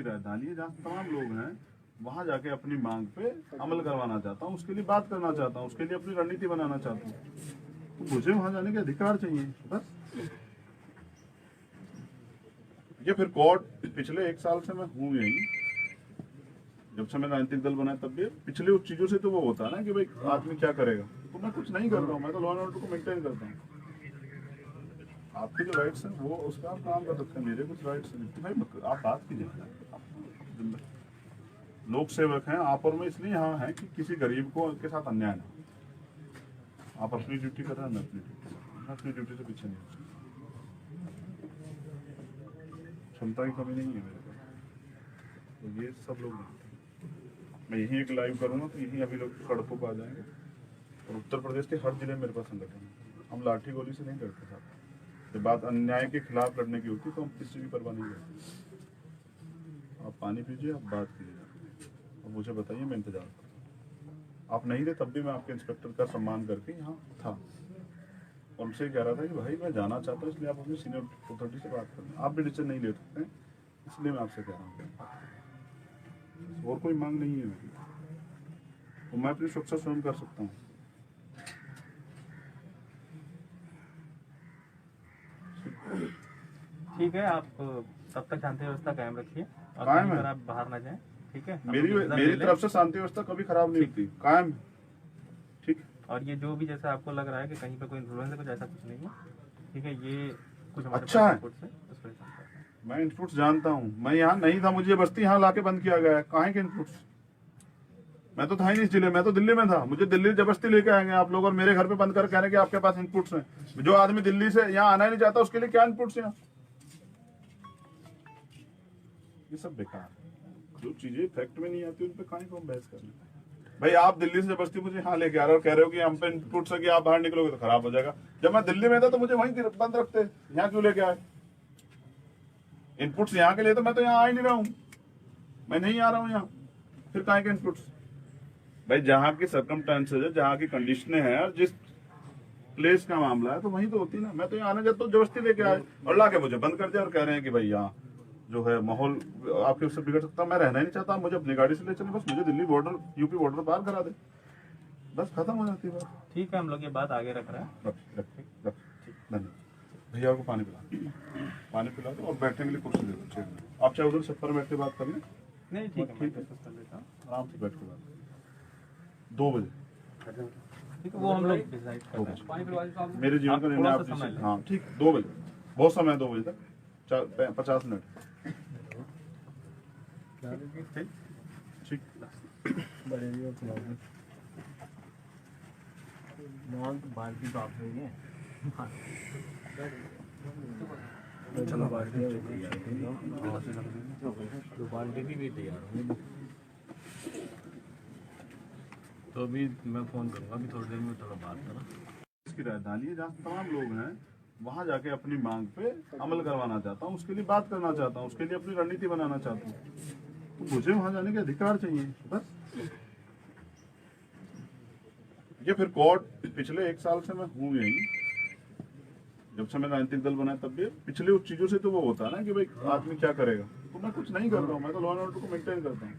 की राजधानी है, जहाँ तमाम लोग हैं, वहां जाके अपनी मांग पे अमल करवाना चाहता हूँ, उसके लिए बात करना चाहता हूँ, उसके लिए अपनी रणनीति बनाना चाहता हूँ। तो मुझे वहां जाने के अधिकार चाहिए बस। ये फिर कोर्ट पिछले 1 साल से मैं हूँ यही, जब से मैंने राजनीतिक दल बनाया तब भी पिछले उस चीजों से तो वो होता है ना कि भाई आदमी क्या करेगा, तो मैं कुछ नहीं कर रहा हूँ, मैं तो लॉ एंड ऑर्डर को मेंटेन करता हूँ। आपके जो राइट्स हैं वो उसका आप काम कर सकते हैं, मेरे कुछ राइट्स नहीं। तो भाई आप बात कीजिए, लोक सेवक हैं आप और मैं, इसलिए यहाँ हैं कि किसी गरीब को के साथ अन्याय ना हो। आप अपनी ड्यूटी कर रहे हैं, मैं अपनी ड्यूटी से पीछे नहीं हूँ। क्षमता की कमी नहीं है मेरे पास, तो ये सब लोग जानते हैं। मैं यही एक लाइव करूँगा तो यही अभी लोग सड़कों पर आ जाएंगे, और उत्तर प्रदेश के हर जिले में मेरे पास संगठन है। हम लाठी गोली से नहीं लड़ते साहब, जब बात अन्याय के खिलाफ लड़ने की होती तो हम किसी भी परवाह नहीं करते। आप पानी पीजिए, आप बात कीजिए, और मुझे बताइए, मैं इंतजार करता हूँ। आप नहीं थे तब भी मैं आपके इंस्पेक्टर का सम्मान करके यहाँ था, उनसे कह रहा था कि भाई मैं जाना चाहता हूँ, इसलिए आप अपनी सीनियर अथॉरिटी से बात करें। आप भी डिसीजन नहीं ले सकते, इसलिए मैं आपसे कह रहा हूँ, और कोई मांग नहीं है मेरी, तो मैं अपनी सुरक्षा स्वयं कर सकता हूँ। ठीक है, आप तब तक शांति व्यवस्था कायम रखिए और कायम कहीं है। पर आप बाहर ना जाएं, ठीक है। मेरी तरफ से शांति व्यवस्था कभी खराब नहीं होती, कायम। ठीक। और ये जो भी जैसा आपको लग रहा है कि कहीं पे कोई इन्फ्लुएंस है, कुछ ऐसा कुछ नहीं है, ठीक है। ये कुछ हमारे अच्छा है। इनपुट्स हैं, उस पर काम कर रहे हैं। मैं इनपुट्स जानता हूँ, मैं यहाँ नहीं था, मुझे बस्ती यहाँ लाके बंद किया गया है। कहाँ के इनपुट्स? मैं तो था ही नहीं इस जिले में, तो दिल्ली में था, मुझे दिल्ली जबरदस्ती लेके आएंगे आप लोग, और मेरे घर पे बंद कर कह रहे हैं कि आपके पास इनपुट्स हैं। जो आदमी दिल्ली से यहाँ आना ही नहीं चाहता, उसके लिए क्या इनपुट्स हैं? ये सब बेकार है, जो चीजें फैक्ट में नहीं आती उन पे कहीं को हम बहस कर लेते हैं। भाई आप दिल्ली से जबरदस्ती मुझे यहाँ लेके आ रहे हो, कह रहे हो कि हम पे इनपुट्स है कि आप बाहर निकलोगे तो खराब हो जाएगा। जब मैं दिल्ली में था तो मुझे वहीं बंद रखते, यहाँ क्यों लेके आए? इनपुट्स यहाँ के लिए तो मैं तो यहाँ आ ही नहीं रहा हूँ, मैं नहीं आ रहा हूँ यहाँ, फिर कहाँ के इनपुट्स? भाई जहाँ की सर्कमस्टेंसेज है, जहाँ की कंडीशनें हैं, और जिस प्लेस का मामला है तो वहीं तो होती ना। मैं तो यहाँ आने जाता हूँ, जबरदस्ती लेके आए और लाके मुझे बंद कर दिया और कह रहे हैं कि भाई यहाँ जो है माहौल आपके उससे बिगड़ सकता है। मैं रहना ही नहीं चाहता, मुझे अपनी गाड़ी से ले चले, बस मुझे दिल्ली बॉर्डर यूपी बॉर्डर पार करा दे, बस खत्म हो जाती है बात। ठीक है, हम लोग ये बात आगे रख रहे हैं। धन्यवाद। भैया को पानी पिला दो और बैठने के लिए कुर्सी दे दो, चेयर। आप चाहे उधर छप्पर में बैठ के बात कर लें। नहीं ठीक है, मैं डिस्कस कर लेता हूँ आराम से बैठ के बात 2 बजे, ठीक है। वो हम लोग डिसाइड कर रहे हैं। मेरे जीवन का निर्णय थोड़ा आप सा समय लें। हाँ ठीक, 2 बजे बहुत समय है, 2 बजे तक 50 मिनट। ठीक। बाल्टी तो आप नहीं है, चलो तो बाल्टी भी तैयार होंगे। तो अभी मैं फोन करूँगा, अभी थोड़ी देर में थोड़ा बात करा। इसकी राजधानी है, जहाँ तमाम लोग हैं, वहां जाके अपनी मांग पे अमल करवाना चाहता हूँ, उसके लिए बात करना चाहता हूँ, उसके लिए अपनी रणनीति बनाना चाहता हूँ। तो मुझे वहां जाने के अधिकार चाहिए बस। ये फिर कोर्ट पिछले 1 साल से मैं हूँ यही, जब से मैंने राजनीतिक दल बनाया तब भी पिछले उस चीजों से तो वो होता है ना कि भाई आदमी क्या करेगा, तो मैं कुछ नहीं कर रहा हूँ, मैं तो लॉ एंड ऑर्डर को मेंटेन करता हूँ।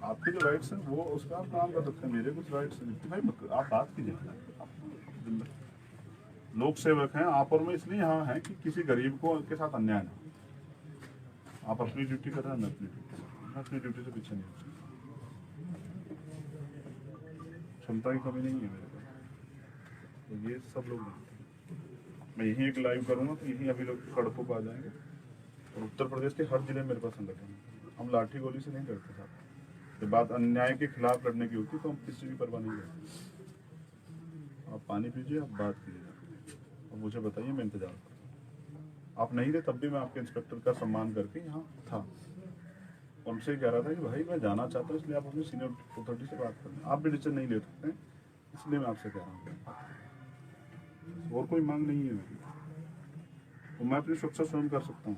आपके जो राइट्स हैं वो उसका आप काम कर सकते हैं, मेरे कुछ राइट्स नहीं। भाई आप बात कीजिए, लोक सेवक हैं आप और मैं, इसलिए यहाँ हैं कि किसी गरीब को के साथ अन्याय ना हो। आप अपनी ड्यूटी कर रहे हैं, मैं अपनी ड्यूटी से पीछे नहीं हूँ। क्षमता की कमी नहीं है मेरे पास, तो ये सब लोग जानते हैं। मैं यही एक लाइव करूँगा तो यही अभी लोग सड़कों पर आ जाएंगे, और उत्तर प्रदेश के हर जिले में मेरे पास संगठन है। हम लाठी गोली से नहीं लड़ते साहब, जब बात अन्याय के खिलाफ लड़ने की होती तो हम किसी भी परवाह नहीं करते। आप पानी पीजिए, आप बात कीजिए, और मुझे बताइए, मैं इंतजार करता हूँ। आप नहीं थे तब भी मैं आपके इंस्पेक्टर का सम्मान करके यहाँ था, उनसे कह रहा था कि भाई मैं जाना चाहता हूँ, इसलिए आप अपनी सीनियर अथॉरिटी से बात करें। आप भी डिसीजन नहीं ले सकते, इसलिए मैं आपसे कह रहा हूँ, और कोई मांग नहीं है मेरी, तो मैं अपनी सुरक्षा स्वयं कर सकता हूँ।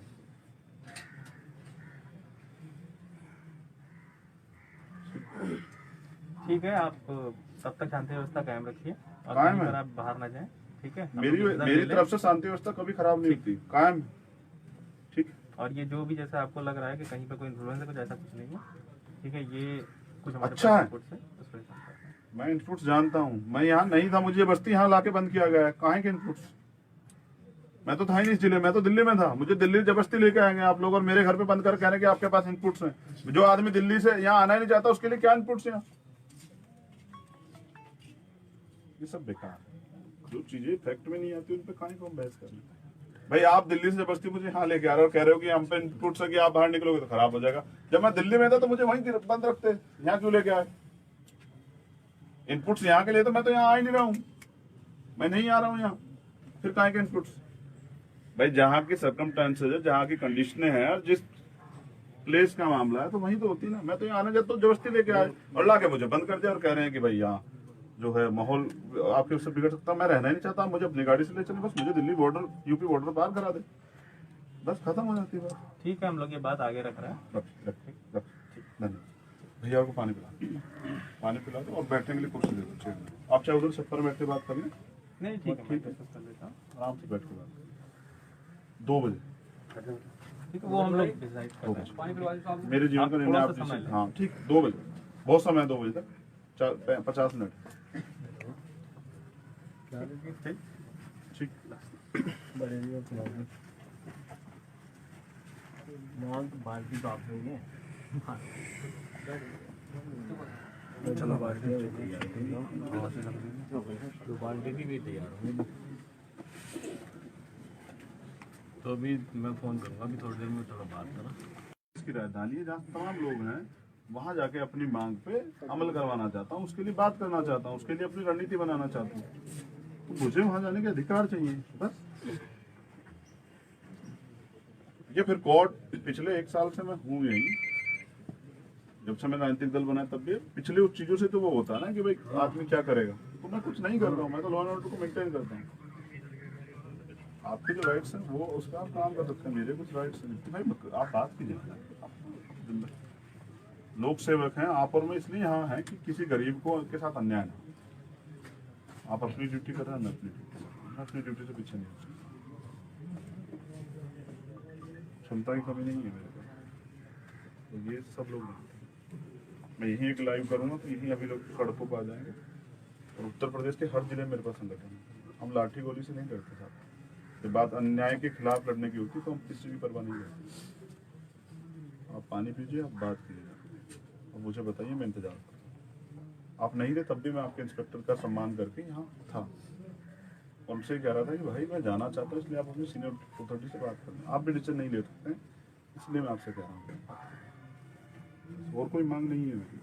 ठीक है, आप तब तक शांति व्यवस्था कायम रखिए और कायम कहीं है। पर आप बाहर ना जाएं, ठीक है। मेरी तरफ से शांति व्यवस्था कभी खराब नहीं होती, कायम। ठीक। और ये जो भी जैसा आपको लग रहा है कि कहीं पे कोई इन्फ्लुएंस है, कुछ ऐसा कुछ नहीं है, ठीक है। ये कुछ हमारे अच्छा पास है। इनपुट्स है, उस पर काम कर रहे हैं। मैं इनपुट्स जानता हूँ, मैं यहाँ नहीं था, मुझे बस्ती यहाँ लाके बंद किया गया है। कहाँ है के इनपुट्स? मैं तो था ही नहीं इस जिले में, तो दिल्ली में था, मुझे दिल्ली जबरदस्ती लेके आएंगे आप लोग और मेरे घर पे बंद कर कह रहे हैं कि आपके पास इनपुट्स हैं। जो आदमी दिल्ली से यहाँ आना ही नहीं चाहता उसके लिए क्या इनपुट्स हैं? ये सब बेकार है। जो चीजें फैक्ट में नहीं आती उन पे कहां को हम बहस कर रहे हैं। भाई आप दिल्ली से जबरदस्ती मुझे यहाँ लेके आ रहे हो, कह रहे हो कि हम पे इनपुट्स है कि आप बाहर निकलोगे तो खराब हो जाएगा। जब मैं दिल्ली में था तो मुझे वहीं बंद रखते, यहाँ क्यों लेके आए? इनपुट्स यहाँ के लिए तो मैं तो यहाँ आ ही नहीं रहा हूँ, मैं नहीं आ रहा हूँ यहाँ, फिर कहाँ के इनपुट्स? भाई जहाँ की सर्कमस्टेंसेज है, जहाँ की कंडीशनें हैं और जिस प्लेस का मामला है तो वहीं तो होती है ना। मैं तो यहाँ आने जाता हूँ, जबरदस्ती लेके आए और लाके मुझे बंद कर दिया और कह रहे हैं कि भाई यहाँ जो है माहौल आपके उससे बिगड़ सकता है। मैं रहना ही नहीं चाहता, मुझे अपनी गाड़ी से ले चले, बस मुझे दिल्ली बॉर्डर यूपी बॉर्डर पार करा दे, बस खत्म हो जाती है बात। ठीक है, हम लोग ये बात आगे रख रहे हैं। धन्यवाद। भैया को पानी पिला दो और बैठने के लिए कुर्सी दे दो चेयर में। आप चाहे उधर छप्पर बैठ के बात कर लें। नहीं ठीक है, मैं डिस्कस कर लेता हूँ। आराम से बैठ के बात 2 बजे। ठीक है, वो हम लोग डिसाइड कर रहे हैं। मेरे जीवन का निर्णय थोड़ा आप सा समय डिसाइड- लें। हाँ ठीक, 2 बजे बहुत समय है, 2 बजे तक 50 मिनट। ठीक। बाल्टी तो आप नहीं है। चलो तो बाल्टी की भी तैयार होंगी। तो अभी मैं फोन करूंगा कि थोड़ी देर में थोड़ा बात करा। इसकी राजधानी है जहाँ तमाम लोग हैं, वहां जाके अपनी मांग पे अमल करवाना चाहता हूँ, उसके लिए बात करना चाहता हूँ, उसके लिए अपनी रणनीति बनाना चाहता हूँ। तो मुझे वहां जाने के अधिकार चाहिए बस। ये फिर कोर्ट पिछले 1 साल से मैं हूँ यही, जब से मैंने राजनीतिक दल बनाया तब भी पिछले उस चीजों से तो वो होता है ना कि भाई आदमी क्या करेगा, तो मैं कुछ नहीं कर रहा हूँ, मैं तो लॉ एंड ऑर्डर को मेंटेन करता हूँ। आपके जो राइट्स हैं वो उसका आप काम कर सकते हैं, मेरे कुछ राइट्स हैं भाई, आप बात कीजिए। लोक सेवक हैं आप और मैं, इसलिए यहाँ हैं कि किसी गरीब को के साथ अन्याय ना। आप अपनी ड्यूटी कर रहे हैं, मैं अपनी ड्यूटी, मैं अपनी ड्यूटी से पीछे नहीं हूँ। क्षमता की कमी नहीं है मेरे पास, तो ये सब लोग नहीं। मैं यहीं एक लाइव करूँगा तो यहीं अभी लोग सड़कों पर आ जाएंगे और उत्तर प्रदेश के हर जिले में मेरे पास संगठन है। हम लाठी गोली से नहीं लड़ते साहब, जब बात अन्याय के खिलाफ लड़ने की होती तो हम किसी भी परवाह नहीं करते। आप पानी पीजिए, आप बात कीजिए और मुझे बताइए, मैं इंतजार करता हूँ। आप नहीं थे तब भी मैं आपके इंस्पेक्टर का सम्मान करके यहाँ था, उनसे कह रहा था कि भाई मैं जाना चाहता हूँ, इसलिए आप अपनी सीनियर अथॉरिटी से बात कर लें। आप भी डिसीजन नहीं ले सकते, इसलिए मैं आपसे कह रहा हूँ, और कोई मांग नहीं है मेरी,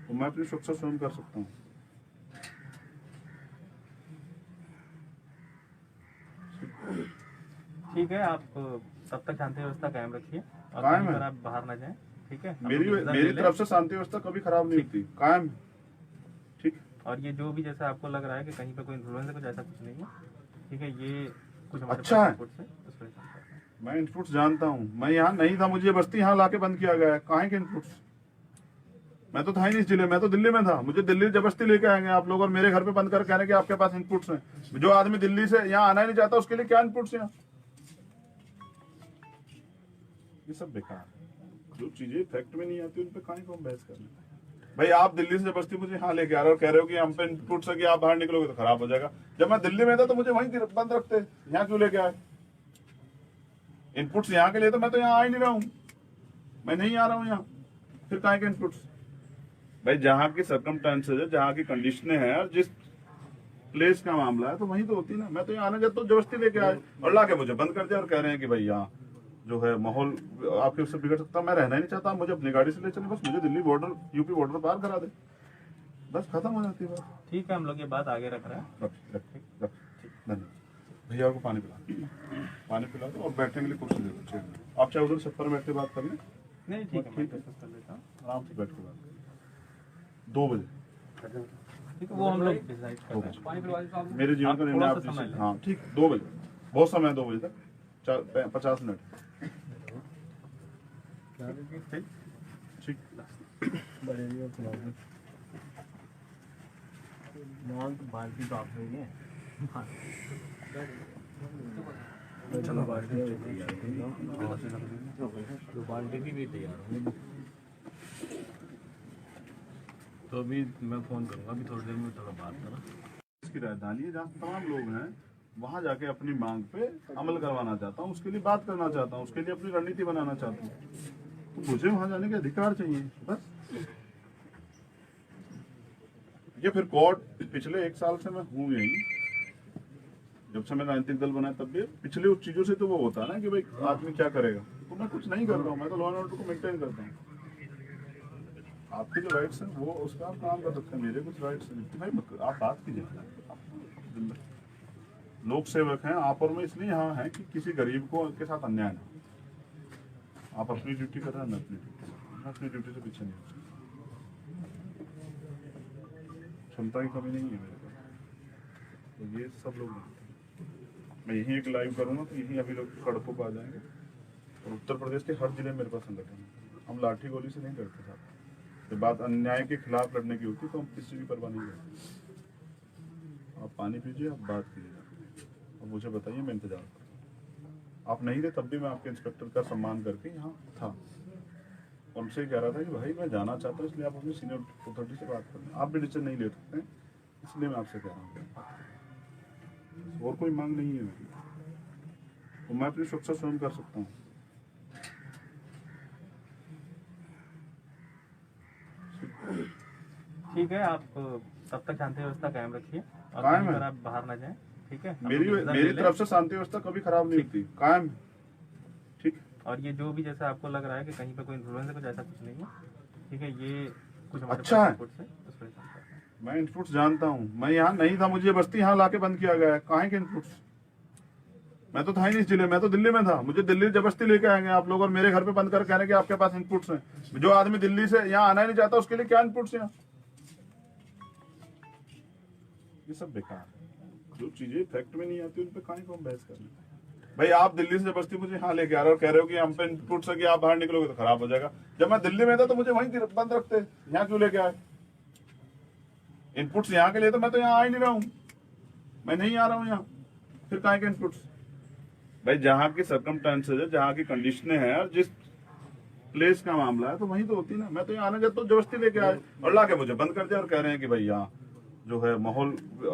तो मैं अपनी सुरक्षा स्वयं कर सकता हूँ। ठीक है, आप तब तक शांति व्यवस्था कायम रखिए और कायम कहीं है। पर आप बाहर ना जाएं। ठीक है, हम मेरी लोग इंतजार मेरी ले लें। तरफ से शांति व्यवस्था कभी खराब नहीं होती, कायम। ठीक। और ये जो भी जैसा आपको लग रहा है कि कहीं पे कोई इन्फ्लुएंस है, कुछ ऐसा कुछ नहीं है, ठीक है। ये कुछ हमारे अच्छा पास है। इनपुट्स है, उस पर काम कर रहे हैं। मैं इनपुट्स जानता हूँ, मैं यहाँ नहीं था, मुझे बस्ती यहाँ लाके बंद किया गया है। कहाँ है के इनपुट्स? मैं तो था ही नहीं इस जिले में, तो दिल्ली में था, मुझे दिल्ली जबरदस्ती लेके आएंगे आप लोग और मेरे घर पे बंद कर कह रहे हैं कि आपके पास इनपुट्स हैं। जो आदमी दिल्ली से यहाँ आना ही नहीं चाहता उसके लिए क्या इनपुट्स हैं? ये सब बेकार है। जो चीजें फैक्ट में नहीं आती उन पे कहां को हम बहस कर रहे हैं। भाई आप दिल्ली से जबरदस्ती मुझे यहाँ लेके आ रहे हो, कह रहे हो कि हम पे इनपुट्स है कि आप बाहर निकलोगे तो खराब हो जाएगा। जब मैं दिल्ली में था तो मुझे वहीं बंद रखते, यहाँ क्यों लेके आए? इनपुट्स यहाँ के लिए तो मैं तो यहाँ आ ही नहीं रहा हूँ, मैं नहीं आ रहा हूँ यहाँ, फिर कहाँ के इनपुट्स? भाई जहाँ की सर्कमस्टेंसेज है, जहाँ की कंडीशनें हैं और जिस प्लेस का मामला है तो वहीं तो होती है ना। मैं तो यहाँ आने जाता हूँ, जबरदस्ती लेके आए और लाके मुझे बंद कर दिया और कह रहे हैं कि भाई यहाँ जो है माहौल आपके उससे बिगड़ सकता है। मैं रहना ही नहीं चाहता, मुझे अपनी गाड़ी से ले चले, बस मुझे दिल्ली बॉर्डर यूपी बॉर्डर पार करा दे, बस खत्म हो जाती है बात। ठीक है, हम लोग ये बात आगे रख रहे हैं। धन्यवाद। भैया को पानी पिला दो और बैठने के लिए कुर्सी दे दो चेयर में। आप चाहे उधर छप्पर बैठ के बात कर लें। नहीं ठीक है, मैं डिस्कस कर लेता हूँ। आराम से बैठ के बात 2 बजे। ठीक है, वो हम लोग डिसाइड कर रहे हैं। मेरे जीवन का आप निर्णय थोड़ा आप सा समय डिसाइड- लें। हाँ ठीक, 2 बजे बहुत समय है, 2 बजे तक 50 मिनट। ठीक। बाल्टी तो आप नहीं है। चलो बाल्टी भी तैयार तो बाल्टी की भी तैयार होंगी। तो अभी मैं फ़ोन करूँगा अभी थोड़ी देर में थोड़ा बात करा। इसकी राजधानी है जहाँ तमाम लोग हैं, वहाँ जाके अपनी मांग पे अमल करवाना चाहता हूँ, उसके लिए बात करना चाहता हूँ, उसके लिए अपनी रणनीति बनाना चाहता हूँ। तो मुझे वहाँ जाने के अधिकार चाहिए बस। ये फिर कोर्ट पिछले 1 साल से मैं हूँ यही, जब से मैंने राजनीतिक दल बनाया तब भी पिछले उस चीजों से तो वो होता है ना कि भाई आदमी क्या करेगा, तो मैं कुछ नहीं कर रहा हूँ, मैं तो लॉ एंड ऑर्डर को मेंटेन करता हूँ। आपके जो राइट्स हैं वो उसका आप काम कर सकते हैं, मेरे कुछ राइट्स हैं भाई, आप बात कीजिए। लोक सेवक हैं आप और मैं, इसलिए यहाँ हैं कि किसी गरीब को के साथ अन्याय ना। आप अपनी ड्यूटी कर रहे हैं, मैं अपनी ड्यूटी, मैं अपनी ड्यूटी से पीछे नहीं हूँ। क्षमता की कमी नहीं है मेरे पास, तो ये सब लोग जानते हैं। मैं यही एक लाइव करूँगा तो यही अभी लोग सड़कों पर आ जाएंगे, और उत्तर प्रदेश के हर जिले में मेरे पास संगठन है। हम लाठी गोली से नहीं करते साहब, जब बात अन्याय के खिलाफ लड़ने की होती तो हम किसी की परवाह नहीं करते। आप पानी पीजिए, आप बात कीजिए, और मुझे बताइए, मैं इंतजार करूँ। आप नहीं थे तब भी मैं आपके इंस्पेक्टर का सम्मान करके यहाँ था, उनसे कह रहा था कि भाई मैं जाना चाहता हूँ, इसलिए आप अपनी सीनियर अथॉरिटी से बात करें। आप भी डिसीजन नहीं ले सकते, इसलिए मैं आपसे कह रहा हूँ, और कोई मांग नहीं है मेरी, तो मैं अपनी सुरक्षा स्वयं कर सकता हूँ। ठीक है, आप तब तक शांति व्यवस्था कायम रखिए और कायम कहीं है। पर आप बाहर ना जाएं। ठीक है, हम मेरी लोग इंतजार मेरी ले लें। तरफ से शांति व्यवस्था कभी खराब नहीं होती, कायम। ठीक। और ये जो भी जैसा आपको लग रहा है कि कहीं पे कोई इन्फ्लुएंस है, कुछ ऐसा कुछ नहीं है। ठीक है, ये कुछ हमारे अच्छा पास है। रिपोर्ट्स है, उस पर काम कर रहे हैं। मैं इनपुट्स जानता हूँ, मैं यहाँ नहीं था, मुझे बस्ती यहाँ लाके बंद किया गया है। कहाँ के इनपुट्स? मैं तो था ही नहीं इस जिले में, तो दिल्ली में था, मुझे दिल्ली जबरदस्ती लेके आएंगे आप लोग, और मेरे घर पे बंद कर कह रहे हैं कि आपके पास इनपुट्स हैं। जो आदमी दिल्ली से यहाँ आना ही नहीं चाहता उसके लिए क्या इनपुट्स हैं? ये सब बेकार है, जो चीजें फैक्ट में नहीं आती उन पे कहीं को हम बहस कर रहे हैं। भाई आप दिल्ली से जबरदस्ती मुझे यहाँ लेके आ रहे हो और कह रहे हो कि हम पे इनपुट्स है कि आप बाहर निकलोगे तो खराब हो जाएगा। जब मैं दिल्ली में था तो मुझे वहीं बंद रखते, यहाँ क्यों लेके आए? इनपुट्स यहाँ के लिए तो मैं तो यहाँ आ ही नहीं रहा हूँ, मैं नहीं आ रहा हूँ यहाँ, फिर कहाँ के इनपुट्स? भाई जहाँ की सर्कमस्टेंसेज है, जहाँ की कंडीशनें हैं, और जिस प्लेस का मामला है तो वहीं तो होती ना। मैं तो यहाँ आने जाता तो जबरदस्ती लेके आए और लाके मुझे बंद कर दिया और कह रहे हैं कि भाई यहाँ जो है माहौल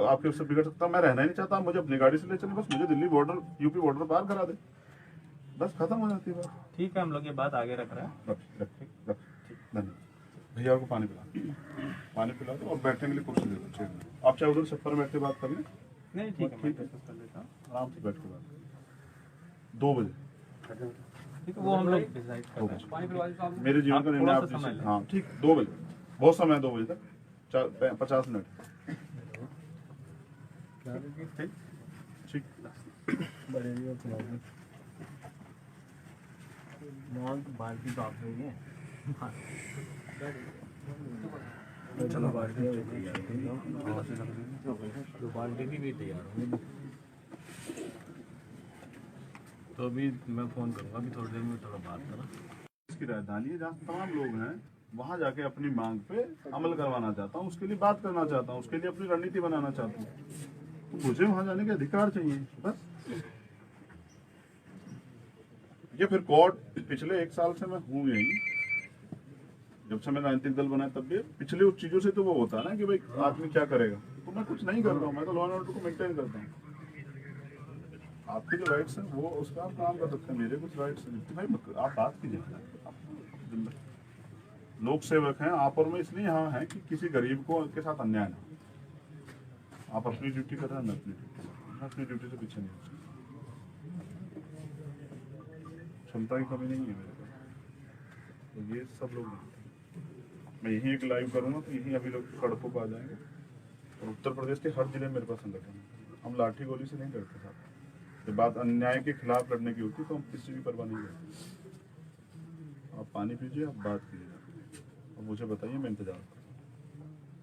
आपके उससे बिगड़ सकता है। मैं रहना ही नहीं चाहता, मुझे अपनी गाड़ी से ले चले, बस मुझे दिल्ली बॉर्डर यूपी बॉर्डर पार करा दे, बस खत्म हो जाती है बात। ठीक है, हम लोग ये बात आगे रख रहे हैं। धन्यवाद। भैया को पानी पिला दो और बैठने के लिए कुर्सी दे दो, चेयर। आप चाहे उधर छप्पर बैठ के बात कर लें। नहीं ठीक है, मैं डिस्कस कर लेता हूँ। आराम से बैठ के बात 2 बजे। ठीक है, वो हम लोग डिसाइड कर रहे हैं। मेरे जीवन का आप निर्णय थोड़ा आप सा समय डिसाइड- लें। हाँ ठीक, 2 बजे बहुत समय है, 2 बजे तक 50 मिनट। ठीक। बाल्टी तो आप नहीं है। चलो बाल्टी भी तैयार तो बाल्टी की भी तैयार होंगी। तो अभी मैं फ़ोन करूँगा अभी थोड़ी देर में थोड़ा बात करा। इसकी राजधानी है जहाँ तमाम लोग हैं, वहाँ जाके अपनी मांग पे अमल करवाना चाहता हूँ, उसके लिए बात करना चाहता हूँ, उसके लिए अपनी रणनीति बनाना चाहता हूँ। तो मुझे वहाँ जाने के अधिकार चाहिए बस। ये फिर कोर्ट पिछले 1 साल से मैं हूँ यही, जब से मैंने राजनीतिक दल बनाया तब भी पिछले उस चीजों से तो वो होता है ना कि भाई आदमी क्या करेगा, तो मैं कुछ नहीं कर रहा हूँ, मैं तो लॉ एंड ऑर्डर को मेंटेन करता हूँ। आपके जो राइट्स हैं वो उसका आप काम कर सकते हैं, मेरे कुछ राइट्स हैं भाई, आप बात कीजिए। लोक सेवक हैं आप और मैं, इसलिए यहाँ हैं कि किसी गरीब को के साथ अन्याय ना। आप अपनी ड्यूटी कर रहे हैं, मैं अपनी ड्यूटी, मैं अपनी ड्यूटी से पीछे नहीं हूँ। क्षमता की कमी नहीं है मेरे पास, तो ये सब लोग जानते हैं। मैं यही एक लाइव करूँगा तो यही अभी लोग सड़कों पर आ जाएंगे, और उत्तर प्रदेश के हर जिले में मेरे पास संगठन है। हम लाठी गोली से नहीं करते साहब, जब बात अन्याय के खिलाफ लड़ने की होती तो हम किसी की परवाह नहीं करते। आप पानी पीजिए, आप बात कीजिए, और मुझे बताइए, मैं इंतजार करूँ।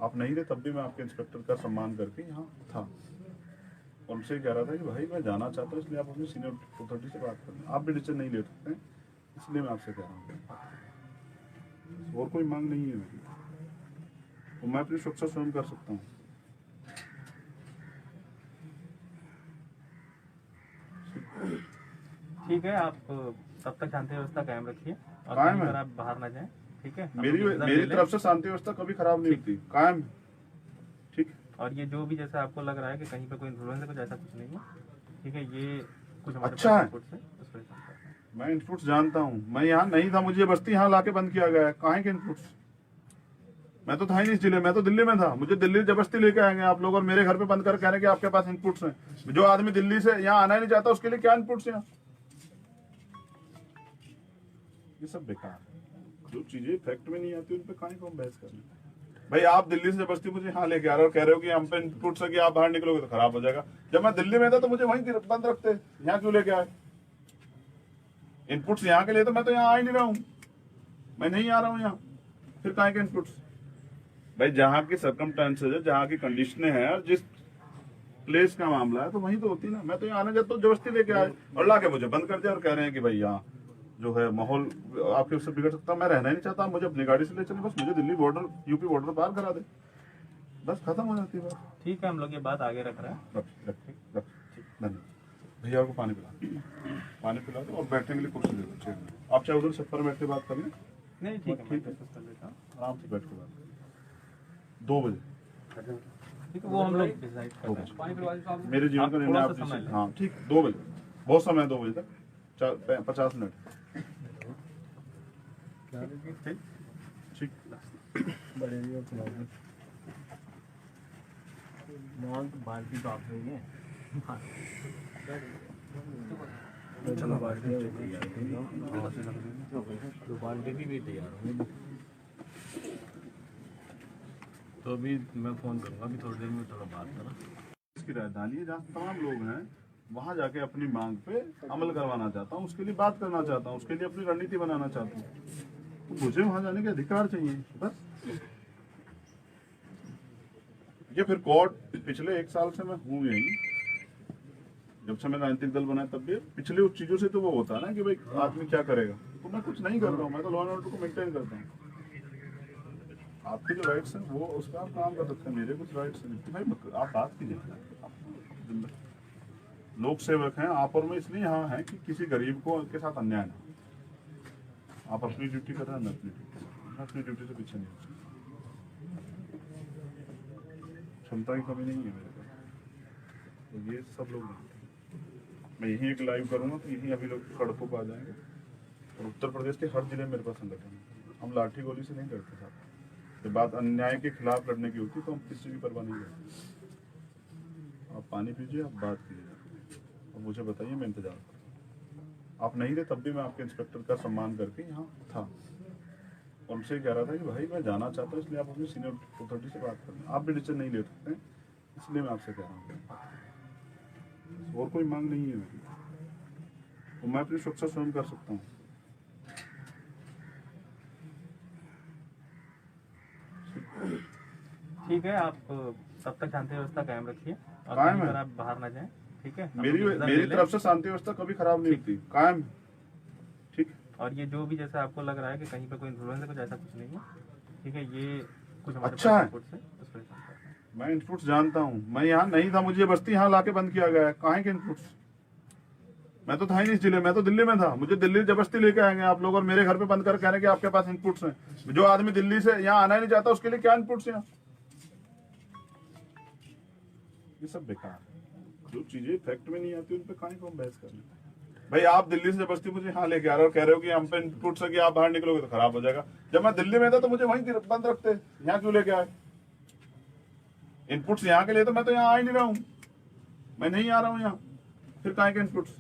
आप नहीं थे तब भी मैं आपके इंस्पेक्टर का सम्मान करके यहाँ था, उनसे कह रहा था कि भाई मैं जाना चाहता हूँ, इसलिए आप अपनी सीनियर अथॉरिटी से बात करें। आप भी डिसीजन नहीं ले सकते, इसलिए मैं आपसे कह रहा हूँ, और कोई मांग नहीं है मेरी, तो मैं अपनी सुरक्षा स्वयं कर सकता हूँ। ठीक है, आप तब तक शांति व्यवस्था कायम रखिए और कायम कहीं है। पर आप बाहर ना जाएं। ठीक है, हम मेरी लोग इंतजार मेरी ले लें। तरफ से शांति व्यवस्था कभी खराब नहीं होती, कायम है। ठीक। और ये जो भी जैसा आपको लग रहा है कि कहीं पे कोई इन्फ्लुएंस है, कुछ ऐसा कुछ नहीं है। ठीक है, ये कुछ हमारे अच्छा पास है। inputs है, उस पर काम कर रहे हैं। मैं इनपुट्स जानता हूँ, मैं यहाँ नहीं था, मुझे बस्ती यहाँ लाके बंद किया गया है। कहाँ के इनपुट्स? मैं तो था ही नहीं इस जिले में, तो दिल्ली में था, मुझे दिल्ली जबरदस्ती लेके आएंगे आप लोग और मेरे घर पे बंद कर कह रहे हैं कि आपके पास इनपुट्स हैं। जो आदमी दिल्ली से यहाँ आना ही नहीं चाहता उसके लिए क्या इनपुट्स हैं? ये सब बेकार है। जो चीजें फैक्ट में नहीं आती उन पे कहीं को हम बहस कर रहे हैं। भाई आप दिल्ली से जबरदस्ती मुझे यहाँ लेके आ रहे हो और कह रहे हो कि हम पे इनपुट्स है कि आप बाहर निकलोगे तो खराब हो जाएगा। जब मैं दिल्ली में था तो मुझे वहीं बंद रखते, यहाँ क्यों लेके आए? इनपुट्स यहाँ के लिए तो मैं तो यहाँ आ ही नहीं रहा हूँ, मैं नहीं आ रहा हूँ यहाँ, फिर कहाँ के इनपुट्स? भाई जहाँ की सर्कमस्टेंसेज है, जहाँ की कंडीशनें हैं और जिस प्लेस का मामला है तो वहीं तो होती ना। मैं तो यहाँ आने जाता हूँ, जबरदस्ती लेके आए और लाके मुझे बंद कर दिया और कह रहे हैं कि भाई यहाँ जो है माहौल आपके उससे बिगड़ सकता है। मैं रहना ही नहीं चाहता, मुझे अपनी गाड़ी से ले चले, बस मुझे दिल्ली बॉर्डर यूपी बॉर्डर पार करा दे, बस खत्म हो जाती है बात। ठीक है, हम लोग ये बात आगे रख रहे हैं। धन्यवाद। भैया को पानी पिला दो और बैठने के लिए कुर्सी दे दो। ठीक, आप चाहे उधर छप्पर बैठ के बात कर लें, नहीं ठीक है, मैं डिस्कस कर लेता हूँ। आराम से बैठ के बात 2 बजे। ठीक है, वो हम लोग डिसाइड कर रहे हैं। मेरे जीवन का आप निर्णय थोड़ा आप सा समय डिसाइड- लें। हाँ ठीक, 2 बजे बहुत समय है, 2 बजे तक 50 मिनट। ठीक। बाल्टी तो आप नहीं है। तो बाल्टी भी तैयार होंगे। तो अभी मैं फोन करूंगा, अभी थोड़ी देर में थोड़ा बात करा। इसकी राजधानी है जहाँ तमाम लोग हैं, वहाँ जाके अपनी मांग पे अमल करवाना चाहता हूँ, उसके लिए बात करना चाहता हूँ, उसके लिए अपनी रणनीति बनाना चाहता हूँ। तो मुझे वहाँ जाने का अधिकार चाहिए, बस। ये फिर कोर्ट पिछले 1 साल से मैं हूँ यही, जब से मैं राजनीतिक दल बनाया तब भी पिछले उस चीजों से तो वो होता है ना कि भाई आदमी क्या करेगा, तो मैं कुछ नहीं कर रहा हूँ, मैं तो लॉ एंड ऑर्डर को मेंटेन करता हूँ। आपके जो राइट्स हैं वो उसका आप काम कर सकते हैं, मेरे कुछ राइट्स हैं भाई, आप बात कीजिए। लोक सेवक हैं आप और मैं, इसलिए यहाँ हैं कि किसी गरीब को के साथ अन्याय ना हो। आप अपनी ड्यूटी कर रहे हैं, मैं अपनी ड्यूटी से पीछे नहीं हूँ। क्षमता की कमी नहीं है मेरे पास, तो ये सब लोग जानते हैं। मैं यही एक लाइव करूँगा तो यही अभी लोग सड़कों पर आ जाएंगे और उत्तर प्रदेश के हर जिले में मेरे पास संगठन है। हम लाठी गोली से नहीं करते साहब, जब बात अन्याय के खिलाफ लड़ने की होती तो हम किसी की परवाह नहीं करते। आप पानी पीजिए, आप बात कीजिए और मुझे बताइए, मैं इंतजार करता हूँ। आप नहीं थे तब भी मैं आपके इंस्पेक्टर का सम्मान करके यहाँ था, उनसे कह रहा था कि भाई मैं जाना चाहता हूँ, इसलिए आप अपनी सीनियर अथॉरिटी से बात करें। आप भी डिसीजन नहीं ले सकते, इसलिए मैं आपसे कह रहा हूँ, और कोई मांग नहीं है मेरी, तो मैं अपनी सुरक्षा स्वयं कर सकता हूँ। ठीक है, आप तब तक शांति व्यवस्था कायम रखिए और कायम कहीं है। पर आप बाहर ना जाएं। ठीक है, हम मेरी लोग इंतजार मेरी ले लें। तरफ से शांति व्यवस्था कभी खराब नहीं होती, कायम। ठीक। और ये जो भी जैसा आपको लग रहा है कि कहीं पे कोई इन्फ्लुएंस है, कुछ ऐसा कुछ नहीं है। ठीक है, ये कुछ हमारे अच्छा पास है। inputs है, उस पर काम कर रहे हैं। मैं इनपुट्स जानता हूँ, मैं यहाँ नहीं था, मुझे बस्ती यहाँ लाके बंद किया गया है। कहाँ के इनपुट्स? मैं तो था ही नहीं इस जिले में, तो दिल्ली में था, मुझे दिल्ली जबरदस्ती लेके आएंगे आप लोग और मेरे घर पे बंद कर कह रहे हैं कि आपके पास इनपुट्स हैं। जो आदमी दिल्ली से यहाँ आना ही नहीं चाहता उसके लिए क्या इनपुट्स हैं? ये सब बेकार है। जो चीजें फैक्ट में नहीं आती उन पे कहीं को हम बहस कर रहे हैं। भाई आप दिल्ली से जबरदस्ती मुझे यहाँ लेके आ रहे हो और कह रहे हो कि हम पे इनपुट्स है कि आप बाहर निकलोगे तो खराब हो जाएगा। जब मैं दिल्ली में था तो मुझे वहीं बंद रखते, यहाँ क्यों लेके आए? इनपुट्स यहाँ के लिए तो मैं तो यहाँ आ ही नहीं रहा हूँ, मैं नहीं आ रहा हूँ यहाँ, फिर कहाँ के इनपुट्स?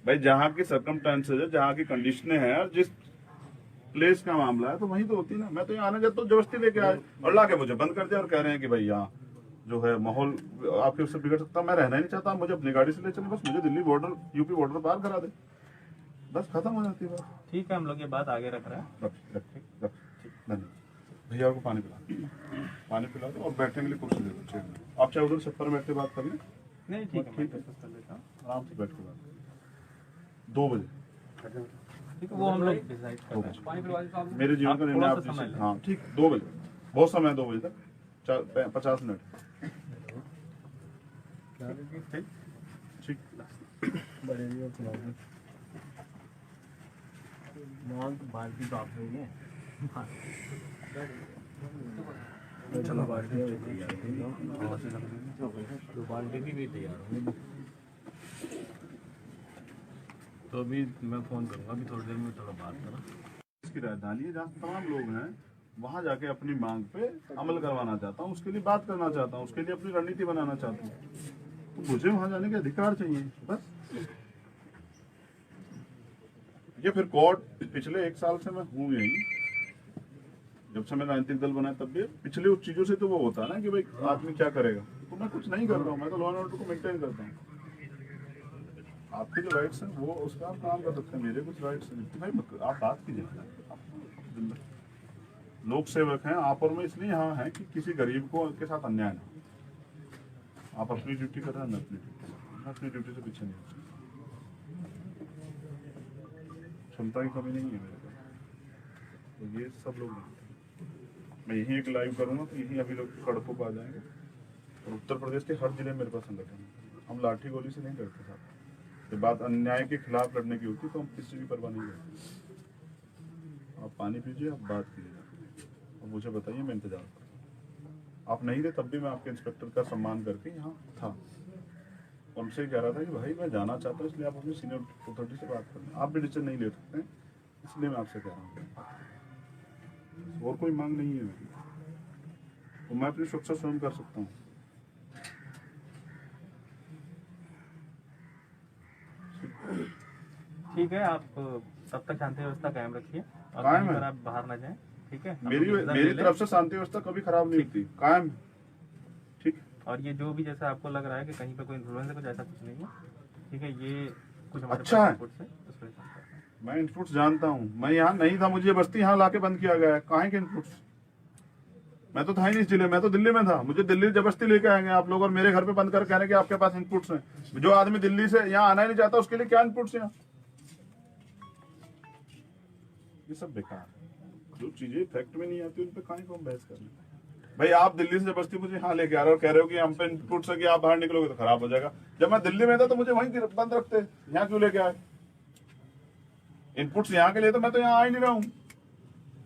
भाई जहाँ की सर्कमस्टेंसेज है, जहाँ की कंडीशनें हैं और जिस प्लेस का मामला है तो वहीं तो होती ना। मैं तो यहाँ आने जाता हूँ, जबरदस्ती लेके आए और लाके मुझे बंद कर दिया और कह रहे हैं कि भाई यहाँ जो है माहौल आपके उससे बिगड़ सकता है। मैं रहना ही नहीं चाहता, मुझे अपनी गाड़ी से ले चले, बस मुझे दिल्ली बॉर्डर यूपी बॉर्डर पार करा दे, बस खत्म हो जाती है बात। ठीक है, हम लोग ये बात आगे रख रहे हैं। धन्यवाद। भैया को पानी पिला दो और बैठने के लिए कुर्सी दे दो। ठीक, आप चाहे उधर छप्पर बैठ के बात कर लें, नहीं ठीक है, मैं डिस्कस कर लेता हूँ। आराम से बैठ के बात 2 बजे। ठीक है, वो हम लोग डिसाइड कर रहे हैं। मेरे जीवन आप का निर्णय थोड़ा आप सा समय डिसाइड- लें। हाँ ठीक, 2 बजे बहुत समय है, 2 बजे तक 50 मिनट। ठीक। मांग तो बाल्टी तो आप नहीं है चलो बाल्टी भी तैयार तो बाल्टी की भी तैयार होंगी तो अभी मैं फ़ोन करूँगा अभी थोड़ी देर में थोड़ा बात करा इसकी राजधानी है जहाँ तमाम लोग हैं, वहाँ जाके अपनी मांग पे अमल करवाना चाहता हूँ, उसके लिए बात करना चाहता हूँ, उसके लिए अपनी रणनीति बनाना चाहता हूँ। तो मुझे वहाँ जाने के अधिकार चाहिए बस। ये फिर कोर्ट पिछले 1 साल से मैं हूँ यही, जब से मैं राजनीतिक दल बनाया तब भी पिछले उस चीजों से तो वो होता है ना कि भाई आदमी क्या करेगा, तो मैं कुछ नहीं कर रहा हूँ, मैं तो लॉ एंड ऑर्डर को मेंटेन करता हूँ। आपके जो राइट्स हैं वो उसका आप काम कर सकते हैं, मेरे कुछ राइट्स हैं भाई, आप बात कीजिए। लोक सेवक हैं आप और मैं, इसलिए यहाँ हैं कि किसी गरीब को के साथ अन्याय ना। आप अपनी ड्यूटी कर रहे हैं, मैं अपनी ड्यूटी, मैं अपनी ड्यूटी से पीछे नहीं हूँ। क्षमता की कमी नहीं है मेरे पास, तो ये सब लोग नहीं। मैं यही एक लाइव करूँगा तो यही अभी लोग सड़कों पर आ जाएंगे, और उत्तर प्रदेश के हर जिले में मेरे पास संगठन है। हम लाठी गोली से नहीं करते साहब, जब बात अन्याय के खिलाफ लड़ने की होती तो हम किसी की परवाह नहीं करते। आप पानी पीजिए, आप बात कीजिए, और मुझे बताइए, मैं इंतजार करूँ। आप नहीं थे तब भी मैं आपके इंस्पेक्टर का सम्मान करके यहाँ था, उनसे कह रहा था कि भाई मैं जाना चाहता हूँ, इसलिए आप अपनी सीनियर अथॉरिटी से बात करें। आप भी डिसीजन नहीं ले सकते, इसलिए मैं आपसे कह रहा हूँ। और कोई मांग नहीं है मेरी, तो मैं अपनी सुरक्षा स्वयं कर सकता हूँ। ठीक है, आप तब तक शांति व्यवस्था कायम रखिए और कायम कहीं है। पर आप बाहर ना जाएं। ठीक है, मेरी तरफ से शांति व्यवस्था कभी खराब नहीं होती, कायम। ठीक। और ये जो भी जैसा आपको लग रहा है कि कहीं पे कोई इन्फ्लुएंस है, कुछ ऐसा कुछ नहीं है। ठीक है, ये कुछ हमारे अच्छा पास है। इनपुट्स है, उस पर काम कर रहे हैं। मैं इनपुट्स जानता हूँ, मैं यहाँ नहीं था, मुझे बस्ती यहाँ लाके बंद किया गया है। कहाँ के इनपुट्स? मैं तो था ही नहीं इस जिले में, तो दिल्ली में था, मुझे दिल्ली जबरदस्ती लेके आएंगे आप लोग, और मेरे घर पे बंद कर कह रहे हैं कि आपके पास इनपुट्स हैं। जो आदमी दिल्ली से यहाँ आना ही नहीं चाहता उसके लिए क्या इनपुट्स हैं? ये सब बेकार है, जो चीजें फैक्ट में नहीं आती उन पे कहीं को हम बहस कर रहे हैं। भाई आप दिल्ली से जबरदस्ती मुझे यहाँ लेके आ रहे हो, कह रहे हो कि हम पे इनपुट्स है कि आप बाहर निकलोगे तो खराब हो जाएगा। जब मैं दिल्ली में था तो मुझे वहीं बंद रखते, यहाँ क्यों लेके आए? इनपुट्स यहाँ के लिए तो मैं तो यहाँ आ ही नहीं रहा हूँ,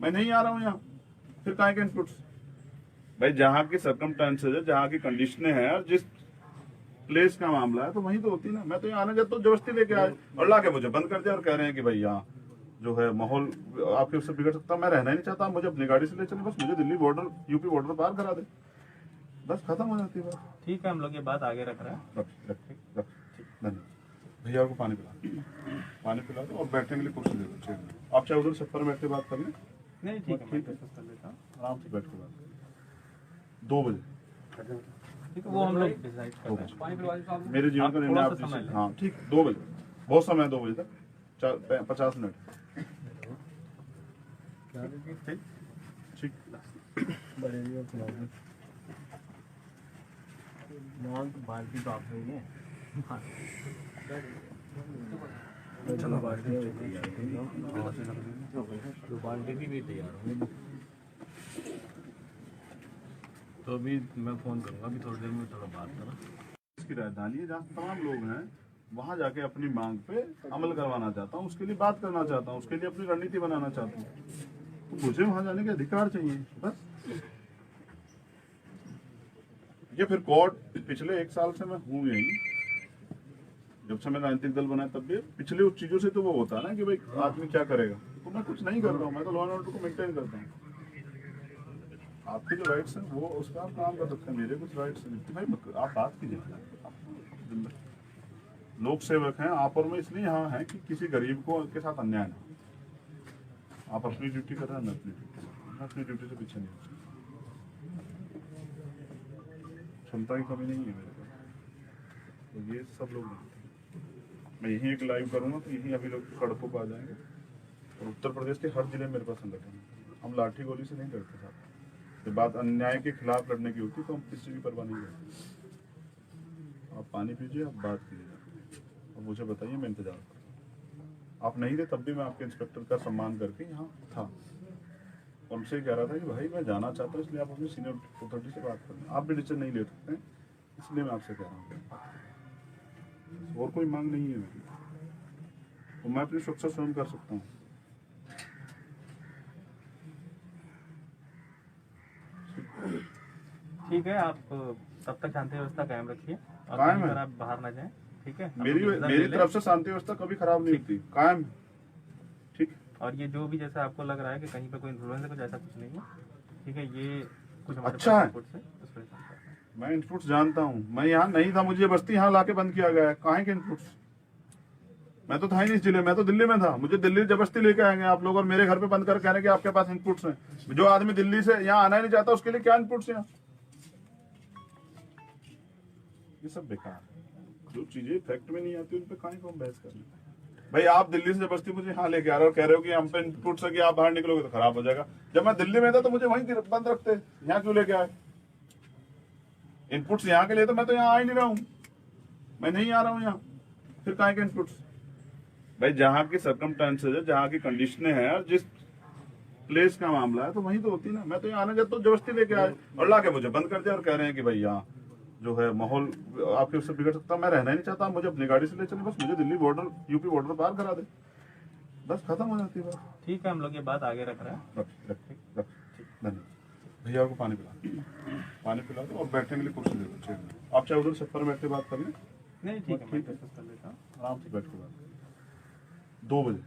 मैं नहीं आ रहा हूँ यहाँ, फिर कहाँ के इनपुट्स? भाई जहाँ की सर्कमस्टेंसेज है, जहाँ की कंडीशनें हैं, और जिस प्लेस का मामला है तो वहीं तो होती ना। मैं तो यहाँ आने जाता तो जबरदस्ती लेके आए और लाके मुझे बंद कर दिया, और कह रहे हैं कि भाई यहाँ जो है माहौल आपके उससे बिगड़ सकता है। मैं रहना ही नहीं चाहता, मुझे अपनी गाड़ी से ले चले, बस मुझे दिल्ली बॉर्डर यूपी बॉर्डर पार करा दे, बस खत्म हो जाती है बात। ठीक है, हम लोग ये बात आगे रख रहे हैं। धन्यवाद। भैया को पानी पिला दो और बैठने के लिए कुर्सी दे दो, चेयर। आप चाहे उधर छप्पर में बैठ के बात कर लें, नहीं ठीक है, मैं डिस्कस कर लेता हूँ। आराम से बैठ के बात करें। 2 बजे ठीक है, वो हम लोग डिसाइड कर रहे हैं। मेरे जीवन आप का निर्णय थोड़ा आप सा समय जिसे- लें। हाँ ठीक, 2 बजे बहुत समय है, 2 बजे तक 50 मिनट। ठीक। मांग तो बाल्टी तो आप नहीं है चलो बाल्टी भी तैयार तो बाल्टी की भी तैयार होंगी तो अभी मैं फ़ोन करूँगा अभी थोड़ी देर में थोड़ा बात करा इसकी राजधानी है जहाँ तमाम लोग हैं, वहाँ जाके अपनी मांग पे अमल करवाना चाहता हूँ, उसके लिए बात करना चाहता हूँ, उसके लिए अपनी रणनीति बनाना चाहता हूँ। तो मुझे वहाँ जाने के अधिकार चाहिए बस। ये फिर कोर्ट पिछले 1 साल से मैं हूँ यही, जब से मैं राजनीतिक दल बनाया तब भी पिछले उस चीजों से तो वो होता है ना कि भाई आदमी क्या करेगा, तो मैं कुछ नहीं कर रहा हूँ, मैं तो लॉ एंड ऑर्डर को मेंटेन करता हूँ। आपके जो राइट्स हैं वो उसका आप काम कर सकते हैं, मेरे कुछ राइट्स हैं भाई, आप बात कीजिए। लोक सेवक हैं आप और मैं, इसलिए यहाँ हैं कि किसी गरीब को के साथ अन्याय ना। आप अपनी ड्यूटी कर रहे हैं, मैं अपनी ड्यूटी, मैं अपनी ड्यूटी से पीछे नहीं हूँ। क्षमता की कमी नहीं है मेरे पास, तो ये सब लोग नहीं। मैं यही एक लाइव करूँगा तो यही अभी लोग सड़कों पर आ जाएंगे, और उत्तर प्रदेश के हर जिले में मेरे पास संगठन है। हम लाठी गोली से नहीं करते साहब, जब बात अन्याय के खिलाफ लड़ने की होती तो हम किसी की परवाह नहीं करते। आप पानी पीजिए, आप बात कीजिए, और मुझे बताइए, मैं इंतजार करूँ। आप नहीं थे तब भी मैं आपके इंस्पेक्टर का सम्मान करके यहाँ था, उनसे कह रहा था कि भाई मैं जाना चाहता हूँ, इसलिए आप अपनी सीनियर अथॉरिटी से बात करें। आप भी डिसीजन नहीं ले सकते, इसलिए मैं आपसे कह रहा हूँ। और कोई मांग नहीं है मेरी, तो मैं अपनी सुरक्षा स्वयं कर सकता हूँ। ठीक है, आप तब तक शांति व्यवस्था कायम रखिए और कायम कहीं है। पर आप बाहर ना जाएं, ठीक है। हम मेरी लोग इंतजार मेरी ले लें। तरफ से शांति व्यवस्था कभी खराब नहीं होती, कायम है। ठीक। और ये जो भी जैसा आपको लग रहा है कि कहीं पे कोई इन्फ्लुएंस है, कुछ ऐसा कुछ नहीं है, ठीक है। ये कुछ हमारे अच्छा पास है। रिपोर्ट्स है, उस पर काम कर रहे हैं। मैं इनपुट्स जानता हूँ, मैं यहाँ नहीं था, मुझे बस्ती यहाँ लाके बंद किया गया है। कहाँ के इनपुट्स? मैं तो था ही नहीं इस जिले में, तो दिल्ली में था। मुझे दिल्ली जबरदस्ती लेके आएंगे आप लोग और मेरे घर पे बंद कर कह रहे हैं कि आपके पास इनपुट्स हैं। जो आदमी दिल्ली से यहाँ आना ही नहीं चाहता उसके लिए क्या इनपुट्स हैं? ये सब बेकार है। जो चीजें फैक्ट में नहीं आती उन पे काहे को हम बहस कर रहे हैं? भाई आप दिल्ली से जबरदस्ती मुझे यहाँ लेके आ रहे हो, कह रहे हो कि हम पे इनपुट्स है कि आप बाहर निकलोगे तो खराब हो जाएगा। जब मैं दिल्ली में था तो मुझे वहीं बंद रखते, यहाँ क्यों लेके आए? इनपुट्स यहाँ के लिए तो मैं तो यहाँ आ ही नहीं रहा हूँ, मैं नहीं आ रहा हूँ यहाँ, फिर काहे के इनपुट्स? भाई जहाँ की सर्कमस्टेंसेज है, जहाँ की कंडीशनें हैं और जिस प्लेस का मामला है तो वहीं तो होती ना। मैं तो यहाँ आने जाता तो जबरदस्ती लेके आए और लाके मुझे बंद कर दिया और कह रहे हैं कि भाई यहाँ जो है माहौल आपके उससे बिगड़ सकता है। मैं रहना ही नहीं चाहता, मुझे अपनी गाड़ी से ले चले, बस मुझे दिल्ली बॉर्डर यूपी बॉर्डर पार करा दे, बस खत्म हो जाती है बात। ठीक है, हम लोग ये बात आगे रख रहे हैं। धन्यवाद। भैया को पानी पिला दो और बैठने के लिए कुर्सी दे दो। ठीक, आप चाहे उधर छप्पर में बैठ के बात कर लें, नहीं ठीक है, मैं डिस्कस कर लेता हूँ। आराम से बैठ के बात 2 बजे।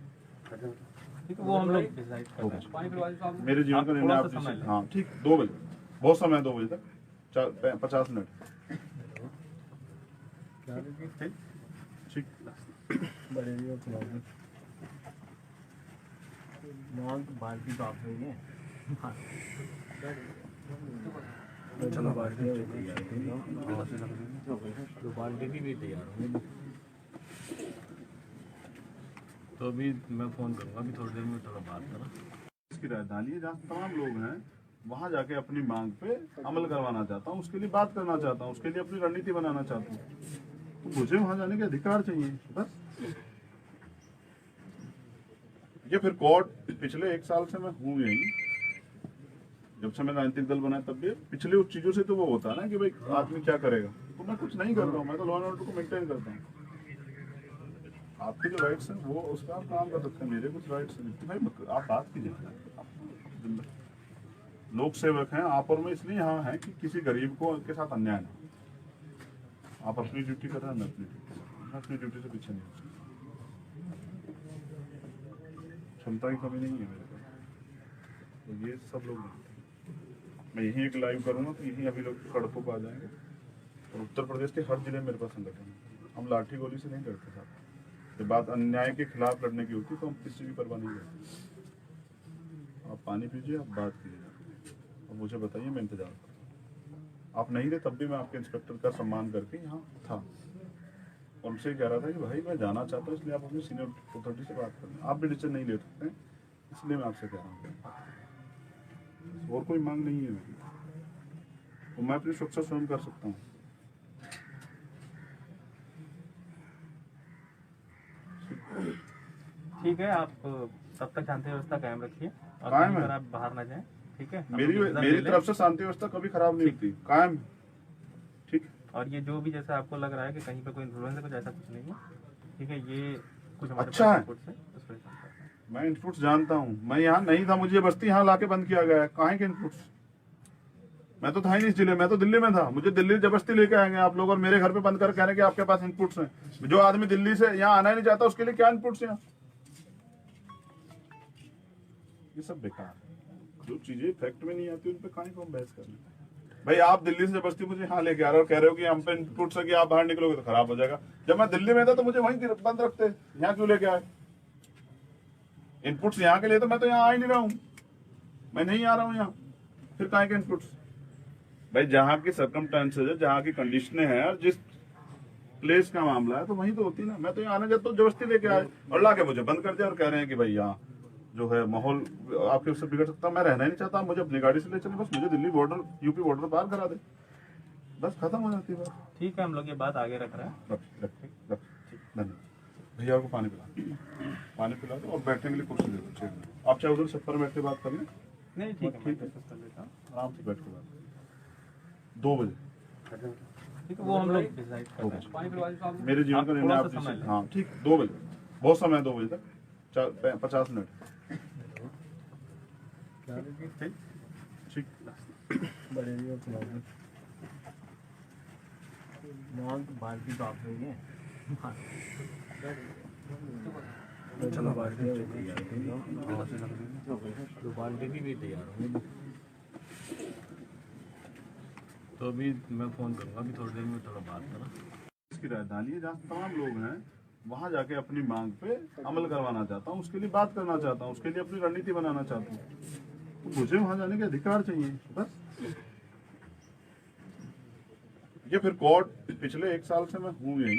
ठीक है, वो हम लोग डिसाइड कर रहे हैं। मेरे जीवन आप का निर्णय थोड़ा आप सा समय डिसाइड- लें। हाँ ठीक, 2 बजे बहुत समय है, 2 बजे तक 50 मिनट। ठीक। बाल्टी तो आप नहीं है। तो बाल्टी भी तैयार होंगे। तो अभी मैं फोन करूंगा, अभी थोड़ी देर में थोड़ा बात करा। इसकी राजधानी है जहाँ तमाम लोग हैं, वहाँ जाके अपनी मांग पे अमल करवाना चाहता हूँ, उसके लिए बात करना चाहता हूँ, उसके लिए अपनी रणनीति बनाना चाहता हूँ। तो मुझे वहाँ जाने के अधिकार चाहिए, बस। ये फिर कोर्ट पिछले 1 साल से मैं हूँ यही, जब से मैं राजनीतिक दल बनाया तब भी पिछले उस चीजों से तो वो होता है ना कि भाई आदमी क्या करेगा, तो मैं कुछ नहीं कर रहा हूँ। मैं तो लॉ एंड ऑर्डर को मेंटेन करता हूँ। आपके जो राइट्स हैं वो उसका आप काम कर सकते हैं, मेरे कुछ राइट्स हैं। तो भाई आप बात कीजिए, लोक सेवक हैं आप और मैं, इसलिए यहाँ हैं कि किसी गरीब को के साथ अन्याय ना। आप अपनी ड्यूटी कर रहे हैं, मैं अपनी ड्यूटी, मैं अपनी ड्यूटी से पीछे नहीं हूँ। क्षमता की कमी नहीं है मेरे पास, तो ये सब लोग जानते हैं। मैं यहीं एक लाइव करूँगा तो यहीं अभी लोग सड़कों पर आ जाएंगे। और उत्तर प्रदेश के हर जिले में मेरे पास संगठन है। हम लाठी गोली से नहीं लड़ते साहब। जब बात अन्याय के खिलाफ लड़ने की होती तो हम किसी की परवाह नहीं करते। आप पानी पीजिए, आप बात कीजिए और मुझे बताइए, मैं इंतजार करता हूँ। आप नहीं थे तब भी मैं आपके इंस्पेक्टर का सम्मान करके यहाँ था। उनसे कह रहा था कि भाई मैं जाना चाहता हूँ, इसलिए आप अपनी सीनियर अथॉरिटी से बात करें। आप भी डिसीजन नहीं ले सकते, इसलिए मैं आपसे कह रहा हूँ। और कोई मांग नहीं है मेरी, तो मैं अपनी सुरक्षा स्वयं कर सकता हूँ। ठीक है, आप तब तक शांति व्यवस्था कायम रखिए और कायम कहीं है। पर आप बाहर ना जाएं, ठीक है। हम मेरी लोग इंतजार मेरी ले लें। तरफ से शांति व्यवस्था कभी खराब नहीं होती, कायम है। ठीक। और ये जो भी जैसा आपको लग रहा है कि कहीं पे कोई इन्फ्लुएंस है, कुछ ऐसा कुछ नहीं है, ठीक है। ये कुछ हमारे अच्छा पास है। रिपोर्ट्स है, उस पर काम कर रहे हैं। मैं इनपुट्स जानता हूँ, मैं यहाँ नहीं था, मुझे बस्ती यहाँ लाके बंद किया गया है। कहाँ के इनपुट्स? मैं तो था ही नहीं इस जिले में, तो दिल्ली में था। मुझे दिल्ली जबरदस्ती लेके आएंगे आप लोग और मेरे घर पे बंद कर कह रहे हैं कि आपके पास इनपुट्स हैं। जो आदमी दिल्ली से यहाँ आना ही नहीं चाहता उसके लिए क्या इनपुट्स हैं? ये सब बेकार है। जो चीजें फैक्ट में नहीं आती उन पे काहे को हम बहस कर रहे हैं? भाई आप दिल्ली से जबरदस्ती मुझे यहाँ लेके आ रहे हो, कह रहे हो कि हम पे इनपुट्स है कि आप बाहर निकलोगे तो खराब हो जाएगा। जब मैं दिल्ली में था तो मुझे वहीं बंद रखते, यहाँ क्यों लेके आए? इनपुट्स यहाँ के लिए तो मैं तो यहाँ आ ही नहीं रहा हूँ, मैं नहीं आ रहा हूँ यहाँ, फिर काहे के इनपुट्स? भाई जहाँ की सर्कमस्टेंसेज है, जहाँ की कंडीशनें हैं और जिस प्लेस का मामला है तो वहीं तो होती ना। मैं तो यहाँ आने जाता तो जबरदस्ती लेके आए और लाके मुझे बंद कर दिया और कह रहे हैं कि भाई यहाँ जो है माहौल आपके उससे बिगड़ सकता है। मैं रहना ही नहीं चाहता, मुझे अपनी गाड़ी से ले चले, बस मुझे दिल्ली बॉर्डर यूपी बॉर्डर पार करा दे, बस खत्म हो जाती है बात। ठीक है, हम लोग ये बात आगे रख रहे हैं। धन्यवाद। भैया को पानी पिला दो और बैठने के लिए कुर्सी दे दो। ठीक, आप चाहे उधर छप्पर में बैठ के बात कर लें, नहीं ठीक है, मैं डिस्कस कर लेता हूँ। आराम से बैठ के बात 2 बजे। ठीक है, वो हम लोग डिसाइड कर रहे हैं। मेरे जीवन आप का निर्णय थोड़ा आप सा समय डिसाइड- लें। हाँ ठीक, 2 बजे बहुत समय है, 2 बजे तक 50 मिनट। ठीक। मॉल तो बाल्टी तो आप नहीं है चलो तो बाल्टी भी तैयार होंगे तो अभी मैं फ़ोन करूँगा अभी थोड़ी देर में थोड़ा बात करा इसकी राजधानी है जहाँ तमाम लोग हैं, वहाँ जाके अपनी मांग पे अमल करवाना चाहता हूँ, उसके लिए बात करना चाहता हूँ, उसके लिए अपनी रणनीति बनाना चाहता हूँ। तो मुझे वहाँ जाने के अधिकार चाहिए बस। ये फिर कोर्ट पिछले 1 साल से मैं हूँ यही,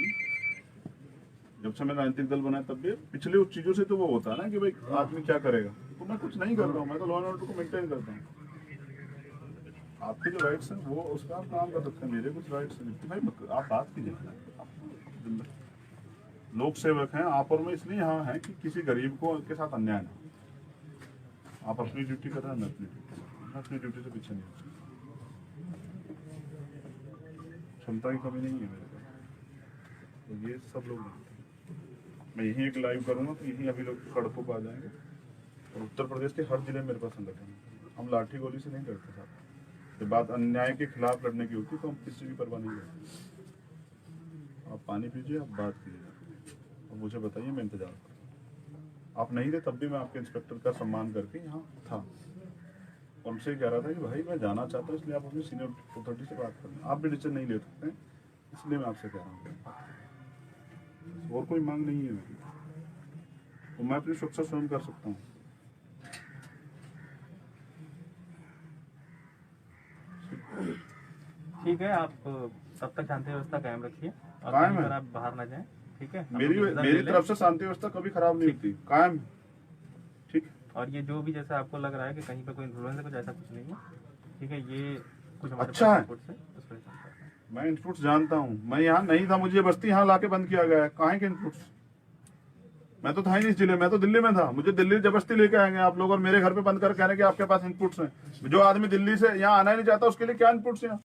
जब से मैं राजनीतिक दल बनाया तब भी पिछले उस चीजों से तो वो होता है ना कि भाई आदमी क्या करेगा, तो मैं कुछ नहीं कर रहा हूँ, मैं तो लॉ एंड ऑर्डर को मेंटेन करता हूँ। आपके जो राइट्स हैं वो उसका आप काम कर सकते हैं, मेरे कुछ राइट्स हैं भाई, आप बात कीजिए। लोक सेवक हैं आप और मैं, इसलिए यहाँ हैं कि किसी गरीब को के साथ अन्याय ना। आप अपनी ड्यूटी कर रहे हैं, मैं अपनी ड्यूटी, मैं अपनी ड्यूटी से पीछे नहीं हूँ। क्षमता की कमी नहीं है मेरे पास, तो ये सब लोग नहीं। मैं यही एक लाइव करूँगा तो यही अभी लोग सड़कों पर आ जाएंगे। और उत्तर प्रदेश के हर जिले में मेरे पास संगठन है, हम लाठी गोली से नहीं करते साहब। जब बात अन्याय के खिलाफ लड़ने की होती तो हम किसी की परवाह नहीं करते। आप पानी पीजिए, आप बात कीजिए और मुझे बताइए, मैं इंतजार करूँ। आप नहीं थे तब भी मैं आपके इंस्पेक्टर का सम्मान करके यहाँ था, और उनसे कह रहा था कि भाई मैं जाना चाहता हूँ, इसलिए आप अपनी सीनियर अथॉरिटी से बात करें। आप भी डिसीजन नहीं ले सकते, इसलिए मैं आपसे कह रहा हूँ। और कोई मांग नहीं है मेरी, तो मैं अपनी सुरक्षा स्वयं कर सकता हूँ। ठीक है, आप तब तक शांति व्यवस्था कायम रखिए और कायम कहीं है। पर आप बाहर ना जाएं, ठीक है। मेरी तरफ से शांति व्यवस्था कभी खराब नहीं होती, कायम। ठीक। और ये जो भी जैसा आपको लग रहा है कि कहीं पर कोई इन्फ्लुएंस है, कुछ ऐसा कुछ नहीं है, ठीक है। ये कुछ हमारे अच्छा पास है। रिपोर्ट्स हैं, उस पर काम कर रहे हैं। मैं इनपुट्स जानता हूँ, मैं यहाँ नहीं था, मुझे बस्ती यहाँ लाके बंद किया गया है। कहाँ के इनपुट्स? मैं तो था ही नहीं इस जिले में, तो दिल्ली में था, मुझे दिल्ली जबरदस्ती लेके आएंगे आप लोग और मेरे घर पे बंद कर कह रहे हैं कि आपके पास इनपुट्स हैं। जो आदमी दिल्ली से यहाँ आना ही नहीं चाहता उसके लिए क्या इनपुट्स हैं?